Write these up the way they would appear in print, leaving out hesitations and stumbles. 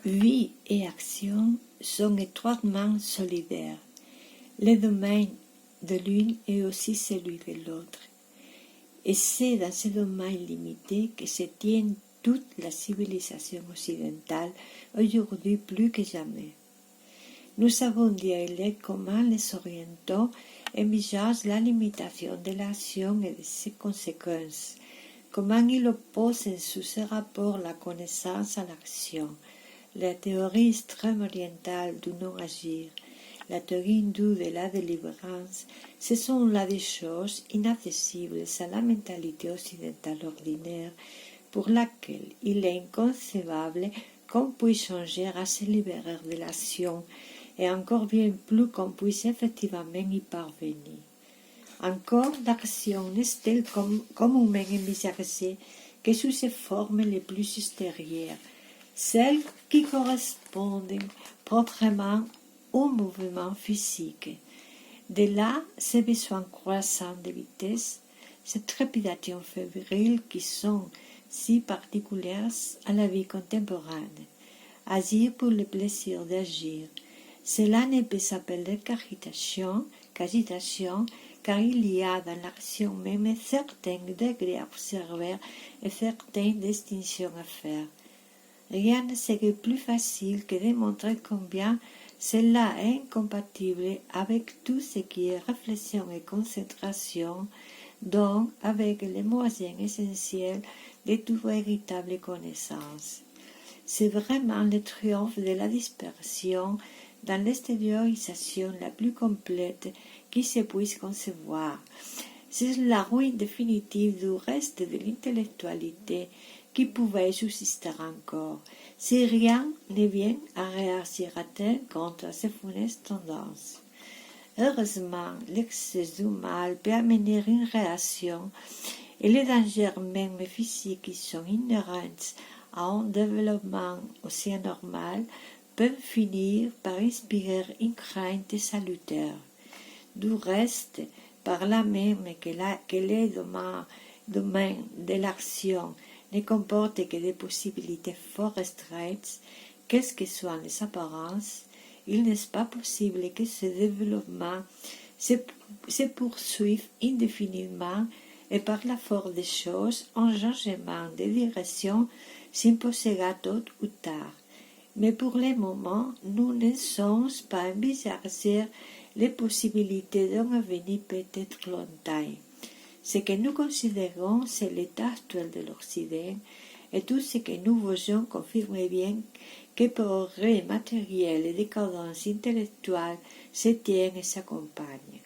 Vie et action sont étroitement solidaires. Le domaine de l'une est aussi celui de l'autre. Et c'est dans ce domaine limité que se tient toute la civilisation occidentale, aujourd'hui plus que jamais. Nous savons dire comment les orientaux envisagent la limitation de l'action et de ses conséquences, comment ils opposent sous ce rapport la connaissance à l'action, la théorie extrême orientale du non-agir, la théorie hindoue de la délivrance, ce sont là des choses inaccessibles à la mentalité occidentale ordinaire, pour laquelle il est inconcevable qu'on puisse changer à se libérer de l'action, et encore bien plus qu'on puisse effectivement y parvenir. Encore, l'action n'est-elle communément envisagée que sous ses formes les plus extérieures, celles qui correspondent proprement au mouvement physique. De là, ces besoins croissants de vitesse, ces trépidations fébriles qui sont si particulières à la vie contemporaine. Agir pour le plaisir d'agir. Cela ne peut s'appeler qu'agitation, car il y a dans l'action même certains degrés à observer et certaines distinctions à faire. Rien ne serait plus facile que de montrer combien cela est incompatible avec tout ce qui est réflexion et concentration, donc avec les moyens essentiels de toute véritable connaissance. C'est vraiment le triomphe de la dispersion dans l'extériorisation la plus complète qui se puisse concevoir. C'est la ruine définitive du reste de l'intellectualité qui pouvait subsister encore, si rien ne vient à réagir à terre contre ces funestes tendances. Heureusement, l'excès du mal peut amener une réaction, et les dangers même physiques qui sont inhérents à un développement aussi anormal peuvent finir par inspirer une crainte salutaire. Du reste, par là même que les domaines de l'action ne comportent que des possibilités fort restreintes, quelles que soient les apparences, il n'est pas possible que ce développement se poursuive indéfiniment et par la force des choses, un changement de direction s'imposera tôt ou tard. Mais pour le moment, nous ne sommes pas envisagés les possibilités d'un avenir peut-être lointain. Ce que nous considérons, c'est l'état actuel de l'Occident, et tout ce que nous voyons confirme bien que progrès matériel et décadence intellectuelle se tiennent et s'accompagnent.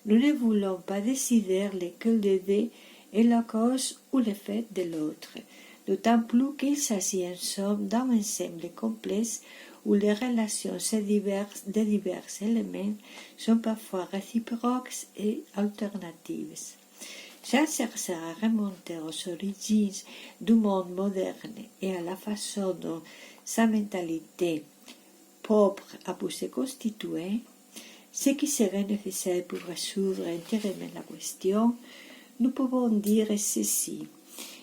Nous ne voulons pas décider lequel des deux est la cause ou l'effet de l'autre, d'autant plus qu'il s'agit en somme d'un ensemble complexe où les relations de divers éléments sont parfois réciproques et alternatives. Sans chercher à remonter aux origines du monde moderne et à la façon dont sa mentalité propre a pu se constituer, ce qui serait nécessaire pour résoudre entièrement la question, nous pouvons dire ceci.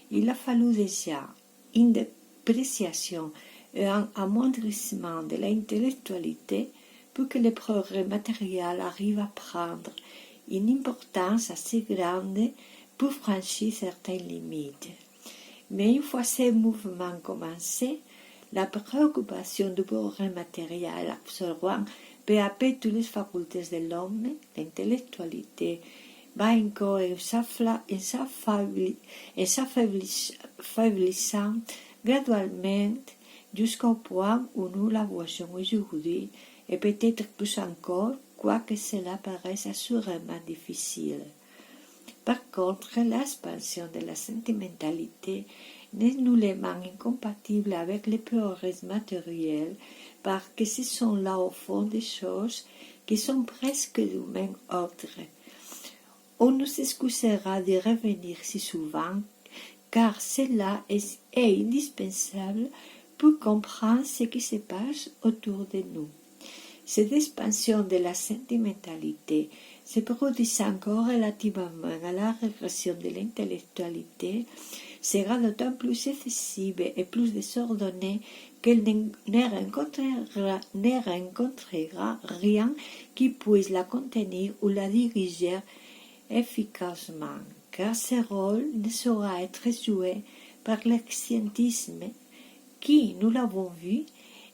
Il a fallu déjà une dépréciation et un amoindrissement de l'intellectualité pour que le progrès matériel arrive à prendre une importance assez grande pour franchir certaines limites. Mais une fois ces mouvements commencés, la préoccupation du progrès matériel absorbant peu à peu toutes les facultés de l'homme, l'intellectualité, va encore s'affaiblissant graduellement jusqu'au point où nous la voyons aujourd'hui, et peut-être plus encore, quoique cela paraisse assurément difficile. Par contre, l'expansion de la sentimentalité n'est nullement incompatible avec le progrès matériel, parce que ce sont là au fond des choses qui sont presque du même ordre. On nous excusera de revenir si souvent, car cela est indispensable pour comprendre ce qui se passe autour de nous. Cette expansion de la sentimentalité se produit encore relativement à la régression de l'intellectualité, sera d'autant plus excessive et plus désordonnée qu'elle ne rencontrera rien qui puisse la contenir ou la diriger efficacement, car ce rôle ne saura être joué par l'excientisme qui, nous l'avons vu,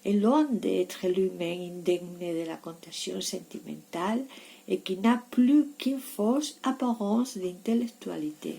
est loin d'être lui-même indigne de la contagion sentimentale et qui n'a plus qu'une fausse apparence d'intellectualité.